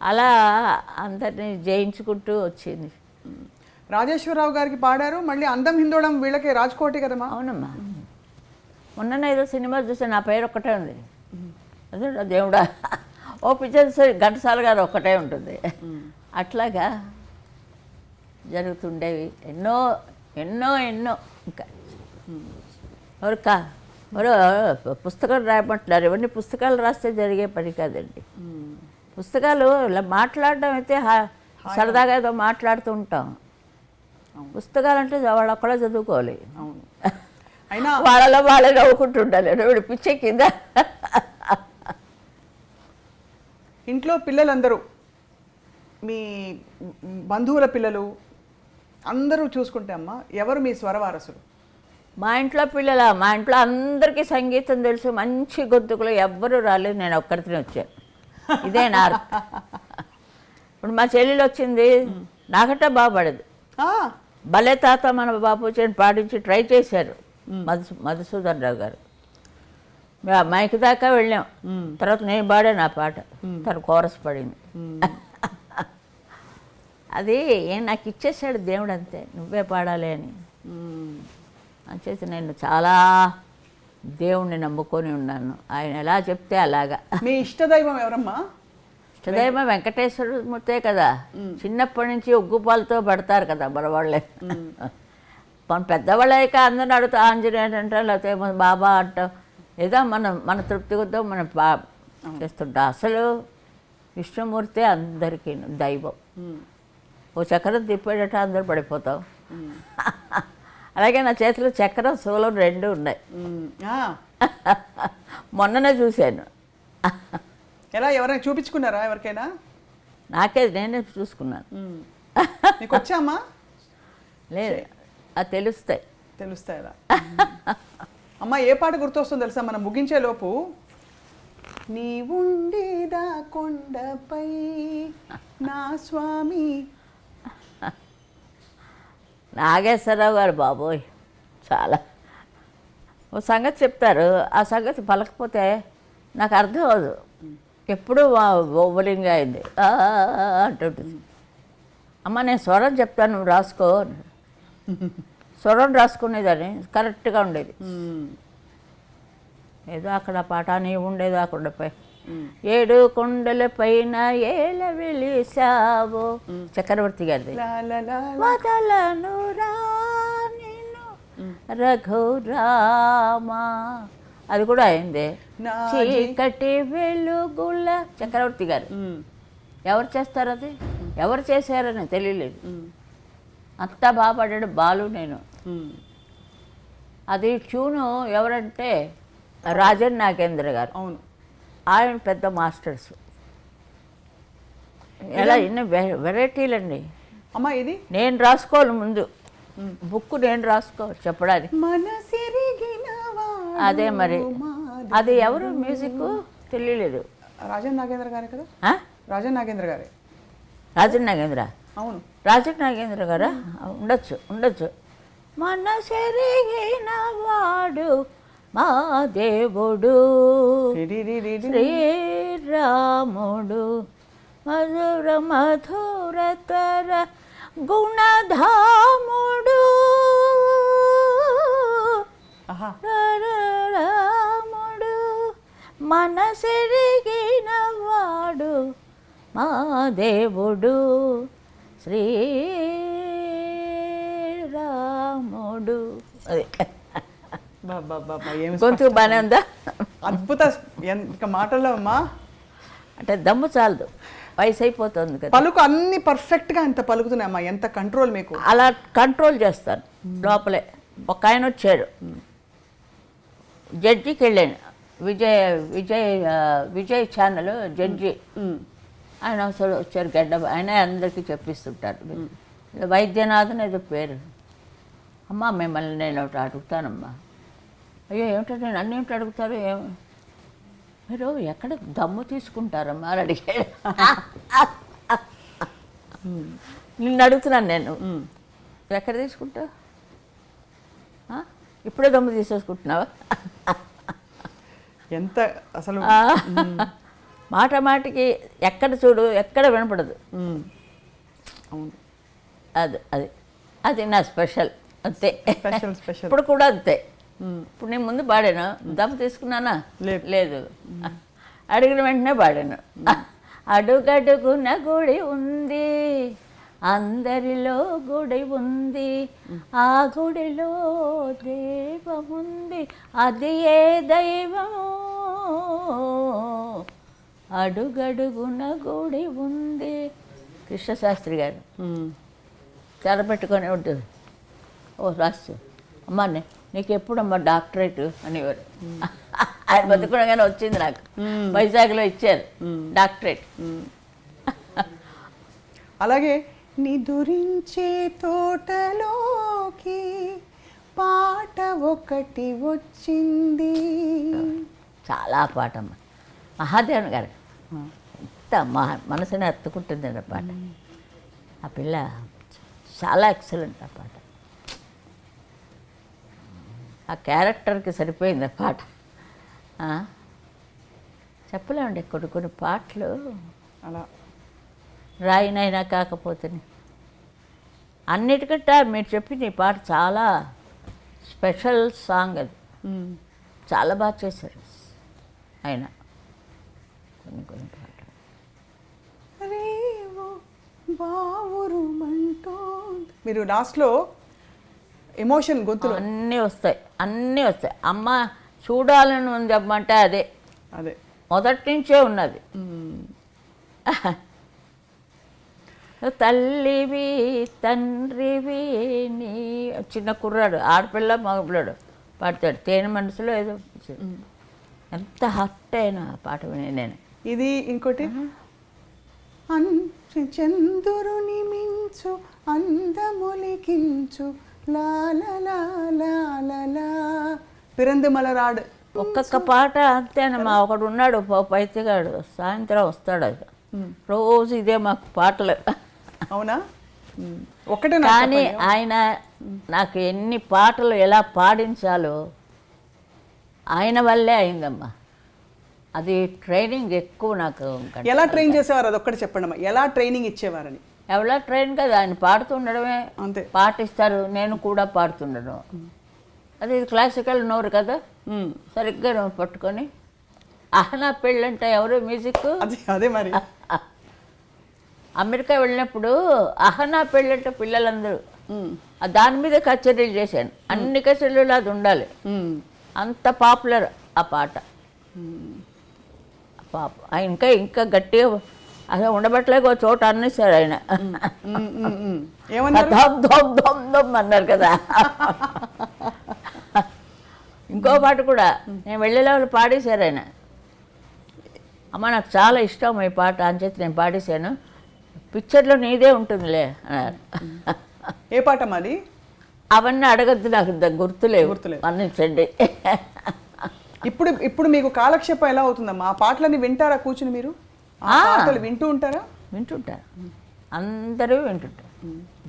అలా అందరినీ జయించుకుంటూ వచ్చింది. రాజేశ్వరరావు గారికి పాడారు, మళ్ళీ అందం హిందోళం వీళ్ళకి రాజ్కోటి కదమ్మా. అవునమ్మా, మొన్ననే ఏదో సినిమా చూస్తే నా పేరు ఒక్కటే ఉంది. అదే దేవుడా, ఓ పిక్చర్ ఘంటసాల గారు ఒక్కటే ఉంటుంది. అట్లాగా జరుగుతుండేవి ఎన్నో ఎన్నో ఎన్నో. ఇంకా ఎవరికా పుస్తకం రాయమంటున్నారు, ఇవన్నీ పుస్తకాలు రాస్తే జరిగే పని కాదండి. పుస్తకాలు ఇలా మాట్లాడడం అయితే సరదాగా ఏదో మాట్లాడుతూ ఉంటాం. పుస్తకాలు అంటే వాళ్ళు ఒక్కడే చదువుకోవాలి. అయినా వాళ్ళలో వాళ్ళే నవ్వుకుంటుండాలి. వీడు పిచ్చే కింద. ఇంట్లో పిల్లలందరూ, మీ బంధువుల పిల్లలు అందరూ చూసుకుంటే అమ్మా, ఎవరు మీ స్వరవారసులు? మా ఇంట్లో మా ఇంట్లో అందరికీ సంగీతం తెలుసు, మంచి గొంతుకులు. ఎవ్వరూ రాలేదు, నేను ఒక్కరితోనే వచ్చాను. ఇదే నా ఇప్పుడు మా చెల్లెలు వచ్చింది, నాకంటే బాగుపడదు. భలే తాత మన బాపు వచ్చి పాటించి ట్రై చేశారు మధుసూదన్ రావు గారు. మైక్ దాకా వెళ్ళాం, తర్వాత నేను పాడాను ఆ పాట, తను కోరస్ పడింది. అది నాకు ఇచ్చేసాడు దేవుడు, అంతే, నువ్వే పాడాలి అని. అంచేసి నేను చాలా దేవుణ్ణి నమ్ముకొని ఉన్నాను. ఆయన ఎలా చెప్తే అలాగా. మీ ఇష్టదైవం ఎవరమ్మా? ఇష్టదైవం వెంకటేశ్వరమూర్తే కదా. చిన్నప్పటి నుంచి ఉగ్గుపాలతో పడతారు కదా మన వాళ్ళే. మన పెద్దవాళ్ళక అందరిని అడుగుతా ఆంజనేయుడు అంటాం, లేకపోతే బాబా అంటాం, ఏదో మన తృప్తి కొద్దో మనం చేస్తుంటాం. అసలు విష్ణుమూర్తే అందరికీ దైవం. ఓ చక్రం తిప్పేటట్టు అందరూ పడిపోతాం. అలాగే నా చేతిలో చక్రం శూలం 2 ఉన్నాయి. మొన్ననే చూశాను. ఎలా, ఎవరైనా చూపించుకున్నారా ఎవరికైనా? నేనే చూసుకున్నాను. నీకు వచ్చామా? లేదు, అది తెలుస్తాయి అలా. అమ్మ, ఏ పాట గుర్తొస్తుందో తెలుసా మనం ముగించే లోపు? నీ ఉండేదా కొండపై నా స్వామి. నాగేశ్వరరావు గారు బాబోయ్, చాలా ఓ సంగతి చెప్తారు. ఆ సంగతి పలకపోతే నాకు అర్థం అవ్వదు. ఎప్పుడూ ఓవరింగ్ అయింది అంటుంటుంది. అమ్మ, నేను స్వరం చెప్తాను, నువ్వు రాసుకో. స్వరం రాసుకునేదాన్ని, కరెక్ట్గా ఉండేది. ఏదో అక్కడ పాట, నీ ఉండేదో ఆ కొండపై 7 కొండల పైన ఏల వెలిసావో, చక్రవర్తి గారిది. వదలను రా నిన్ను రఘురామా, అది కూడా అయింది. చీకటి వెలుగుల, చక్రవర్తి గారు. ఎవరు చేస్తారు అది? ఎవరు చేశారని తెలియలేదు. అంతా బాగా పాడాడు బాలు. నేను అది ట్యూను ఎవరంటే రాజన్ నాగేంద్ర గారు. అవును, ఆయన పెద్ద మాస్టర్స్. ఎలా ఎన్ని వెరైటీలండి. అమ్మా, ఇది నేను రాసుకోవాలి ముందు, బుక్ నేను రాసుకోవాలి చెప్పడానికి. అదే మరి, అది ఎవరు మ్యూజిక్ తెలియలేదు. రాజన్ నాగేంద్ర గారే కదా? రాజన్ నాగేంద్ర గారే. రాజన్ నాగేంద్ర, అవును, రాజన్ నాగేంద్ర గారా? ఉండొచ్చు. మనసెరిగిన వాడు మా దేవుడు శ్రీరాముడు, మధుర మధురతర గుణధాముడు రాముడు, మనసెరిగిన వాడు మా దేవుడు శ్రీరాముడు. అదే గొంతు బాగానే ఉందా? అద్భుత మాటల్లో అమ్మా. అంటే దమ్ము చాలదు, వయసు అయిపోతుంది కదా. పలుకు అన్ని పర్ఫెక్ట్గా ఎంత పలుకుతున్నాయమ్మా, ఎంత కంట్రోల్ మీకు? అలా కంట్రోల్ చేస్తాను లోపలే. ఒక ఆయన వచ్చాడు, జడ్జికి వెళ్ళాను, విజయ్ ఛానల్ జడ్జి. ఆయన అసలు వచ్చారు, గడ్డ. ఆయన అందరికీ చెప్పిస్తుంటారు. వైద్యనాథన్ ఏదో పేరు. అమ్మ, మిమ్మల్ని నేను ఒకటి అడుగుతానమ్మా. అయ్యో, ఏమిటంటే నన్ను ఏమిటి అడుగుతారు? మీరు ఎక్కడ దమ్ము తీసుకుంటారమ్మా అని అడిగాడు. నిన్ను అడుగుతున్నాను నేను, ఎక్కడ తీసుకుంటావు? ఇప్పుడే దమ్ము తీసేసుకుంటున్నావా? ఎంత అసలు మాట మాటికి ఎక్కడ చూడు ఎక్కడ వినపడదు. అవును, అది అది అది నా స్పెషల్ అంతే. Special special. ఇప్పుడు కూడా అంతే. ఇప్పుడు నేను ముందు పాడాను, దమ్ తీసుకున్నానా? లేదు. అడిగిన వెంటనే పాడాను. అడుగడుగున గుడి ఉంది, అందరిలో గుడి ఉంది, ఆ గుడిలో దైవం ఉంది, అది ఏ దైవము, అడుగడుగున గుడి ఉంది. కృష్ణశాస్త్రి గారు తెరపెట్టుకొని ఉంటుంది. ఓ రాసు అమ్మా నీకు ఎప్పుడమ్మా డాక్టరేట్ అనేవారు. ఆయన బతుకునగానే వచ్చింది నాకు. వైజాగ్లో ఇచ్చారు డాక్టరేట్. అలాగే నిదురించే తోటలోకి పాట ఒకటి వచ్చింది. చాలా పాట అమ్మ, మహాదేవన్ గారు ఎంత మనసుని ఎత్తుకుంటుంది ఆ పాట. ఆ పిల్ల చాలా ఎక్సలెంట్ ఆ పాట. ఆ క్యారెక్టర్కి సరిపోయింది ఆ పాట. చెప్పలేమండి కొన్ని పాటలు అలా రాయినైనా కాకపోతే. అన్నిటికంటే మీరు చెప్పింది ఈ పాట చాలా స్పెషల్ సాంగ్. అది చాలా బాగా చేశారు ఆయన కొన్ని పాటలు. మీరు లాస్ట్లో ఎమోషన్ గొంతులో అన్నీ వస్తాయి. అమ్మ చూడాలని ఉంది చెప్పమంటే అదే అదే మొదటి నుంచే ఉన్నది. తల్లివి తండ్రివి నీ చిన్న కుర్రాడు, ఆడపిల్ల మగపిల్లాడు పాడతాడు. తేనె మనసులో ఏదో ఎంత హర్ట్ అయినా పాట విని నేను. ఇది ఇంకోటి చంద్రుని మించు అందములికించు లాలా పిరంది మలరాడు. ఒక్కొక్క పాట అంతేనమ్మా. ఒకడు ఉన్నాడు పైతిగాడు, సాయంత్రం వస్తాడు. అది రోజు ఇదే మాకు పాటలు. అవునా? ఒకటే. కానీ ఆయన నాకు ఎన్ని పాటలు ఎలా పాడించాలో ఆయన వల్లే అయిందమ్మా. అది ట్రైనింగ్ ఎక్కువ నాకు. ఎలా ట్రైన్ చేసేవారు అది ఒక్కటి చెప్పండి అమ్మా, ఎలా ట్రైనింగ్ ఇచ్చేవారని? ఎవరా ట్రైన్ కదా, ఆయన పాడుతుండడమే. అంతే, పాటిస్తారు, నేను కూడా పాడుతుండడం. అది క్లాసికల్ నోరు కదా, సరిగ్గా నోరు పట్టుకొని. అహనా పెళ్ళంటే ఎవరు మ్యూజిక్? అదే మరి. అమెరికా వెళ్ళినప్పుడు అహనా పెళ్ళంటే పిల్లలందరూ దాని మీద కచేరీలు చేశాను. అన్ని కచేరీలు అది ఉండాలి, అంత పాపులర్ ఆ పాట. ఇంకా ఇంకా గట్టిగా అసలు ఉండబట్టలేక ఒక చోట అన్నేసారు ఆయన. దమ్ దమ్ దమ్ దమ్ అన్నారు కదా. ఇంకో పాట కూడా నేను వెళ్ళే వాళ్ళు పాడేశారు ఆయన. అమ్మ నాకు చాలా ఇష్టం ఈ పాట అని చెప్పి నేను పాడేశాను. పిక్చర్లో నీదే ఉంటుందిలే అన్నారు. ఏ పాట మాది? అవన్నీ అడగద్దు, నాకు గుర్తులేవు, వర్ణించండి. ఇప్పుడు మీకు కాలక్షేపం ఎలా అవుతుందమ్మా? ఆ పాటలని వింటారా కూర్చుని మీరు? పాటలు వింటూ ఉంటారా? వింటుంటారు, అందరూ వింటుంటారు.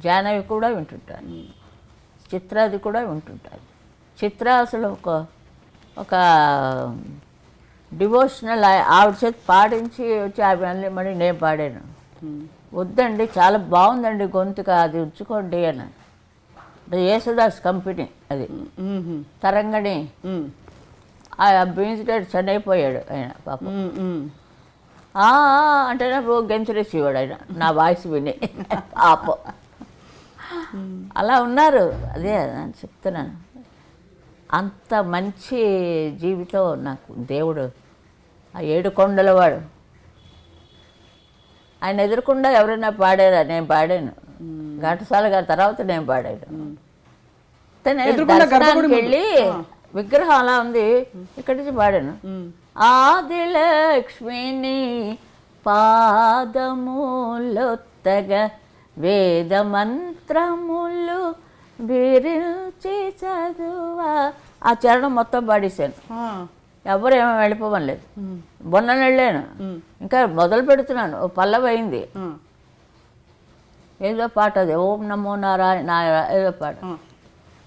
జానవి కూడా వింటుంటారు, చిత్రాది కూడా వింటుంటారు. చిత్ర అసలు ఒక డివోషనల్ ఆవిడ చేతి పాడించి వచ్చి ఆమె మళ్ళీ నేను పాడాను. వద్దండి చాలా బాగుందండి గొంతుక, అది ఉంచుకోండి అని. యేసుదాస్ కంపెనీ అది, తరంగణి. ఆ బీన్స్డెడ్ చనిపోయాడు ఆయన పాపం. అంటే నాకు గెంతులేసేవాడు ఆయన నా వాయిస్ విని పాపం. అలా ఉన్నారు. అదే అని చెప్తున్నాను. అంత మంచి జీవితం నాకు దేవుడు. ఆ 7 కొండల వాడు. ఆయన ఎదురకుండా ఎవరైనా పాడారా? నేను పాడాను. ఘంటసాల గారి తర్వాత నేను పాడాను. దర్శనానికి వెళ్ళి విగ్రహం అలా ఉంది, ఇక్కడి నుంచి పాడాను. ఆదిలక్ష్మిని పాదములొత్తగా వేద మంత్రములు విరించి చదువా. ఆ చరణం మొత్తం పాడేశాను. ఎవరు ఏమో వెళ్ళిపోవడం లేదు. మొన్న వెళ్ళాను, ఇంకా మొదలు పెడుతున్నాను. పల్లవి అయింది. ఏదో పాట అది, ఓం నమో నారాయణ ఏదో పాట.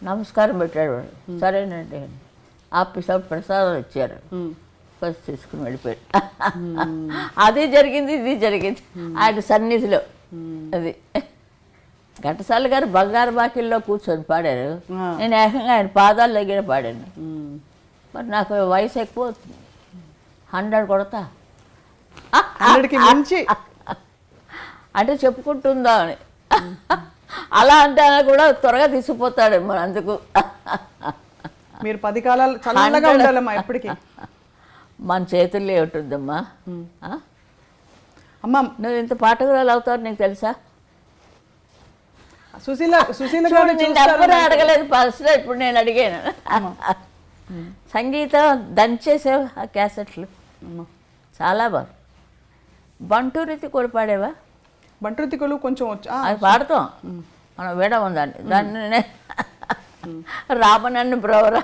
నమస్కారం పెట్టాడు వాడు. సరేనండి ఆఫీసర్ ప్రసాదం ఇచ్చారు. బస్ తీసుకుని వెళ్ళిపోయాడు. అది జరిగింది, ఇది జరిగింది ఆయన సన్నిధిలో. అది ఘంటసాల గారు బంగారు బాకిల్లో కూర్చొని పాడారు, నేను ఏకంగా ఆయన పాదాల దగ్గర పాడాను. మరి నాకు వయసు ఎక్కువ అవుతుంది, 100 కొడతా 100కి మించి అంటే చెప్పుకుంటుందా అని. అలా అంటే ఆయన కూడా త్వరగా తీసుకుపోతాడు మన అందుకు. మీరు 10 కాలాలు చల్లగా ఉండాలమ్మా ఎప్పటికీ. మన చేతుల్లో ఉంటుందమ్మా. అమ్మా నువ్వు ఇంత పాటకురాలు అవుతావు నీకు తెలుసా? సుశీల గారు నిన్ను ఎవ్వరూ అడగలేదు ఫస్ట్లో, ఇప్పుడు నేను అడిగాను. సంగీతం దంచేసావు ఆ క్యాసెట్లు, చాలా బాగా. బంటూరితి కూడా పాడేవా? బంటృతికలు కొంచెం అది పాడతాం మనం, వేడం ఉందండి దాన్ని. రామనన్ను బ్రోరా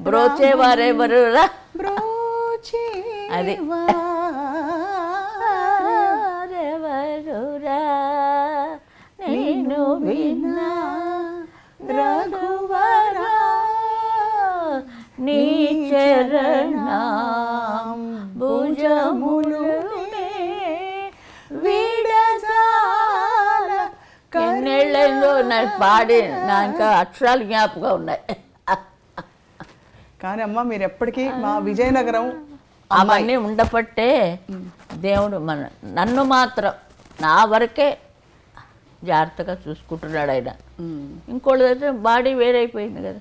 బ్రోచేవారే బరురా అది బరురా నేను విన్నా రఘువరా నీ చరణం భుజములునే వీడజాల. ఎన్నేళ్ళైందో నాకు పాడి నా ఇంకా అక్షరాలు జ్ఞాపకం ఉన్నాయి. కానీ అమ్మ మీరు ఎప్పటికీ మా విజయనగరం అవన్నీ ఉండపట్టే దేవుడు నన్ను మాత్రం నా వరకే జాగ్రత్తగా చూసుకుంటున్నాడు ఆయన. ఇంకోళ్ళదైతే బాడీ వేరైపోయింది కదా.